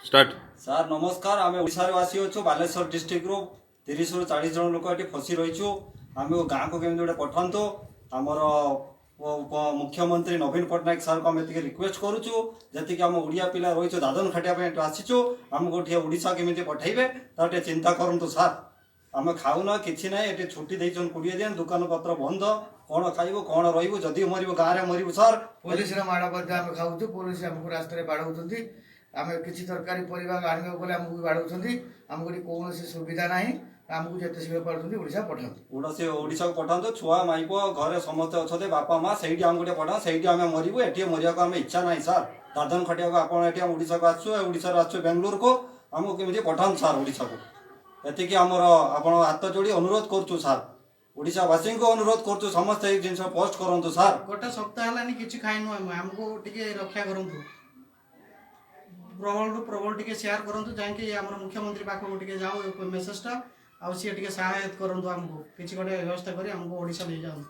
Start. सार नमस्कार। आम ओडार आसी अच्छु बालेश्वर डिस्ट्रिक्ट रु 30 रु 40 जन लोक ये फसी रहीचु। आम गाँव को केमी गोटे पठातु आमर मुख्यमंत्री नवीन पट्टनायक सार को आम रिक्वेस्ट करुचु जी आम ओडिया पिला रही दादन खाटिया आसीचु आमको ओडिशा केमी पठेबे ता चिंता करूँ सार। आम खाऊना कि ना ये छुट्टी देन 20 दिन दुकान पत्र बंद कौन खाइबू कौन रही जदि मरबू गाँव में मरबू सार। पुलिस माड़ करते आम खाऊ पुलिस आमको रास्ता बाड़ौंट आम किसी तरकारी परिवा आने गले आमको बाड़ौंट आमको कौन सुविधा ना आमको जिते शीघ्र पार्टी ओडिशा पठाते ओडिशा को पठातु छुआ माइप घरे समस्ते अच्छे बापा माँ से पठा से आम मरबू ये मरिया को आम इच्छा ना सार। दादन खटिया को आप ओडिशा को आसुशा आसु बेंगलोर को आमको केमी पठातु सार ओडिशा को। एतिकी आमर आप हाथ जोड़ी अनुरोध करुचु सार। ओडिशावासी को अनुरोध करुचु समस्ते जिन पोस्ट करूँ सार। गोटे सप्ताह है कि खाइनु आमको टे रक्षा करूँ प्रबल टू प्रबल टे सेयार करूँ जहाँकि आम मुख्यमंत्री पाखक टे जाऊ मेसेजटा आ सी टे सहायता करूँ आमको किसी गोटे व्यवस्था कर आमको ओडिशा ले जाऊँ।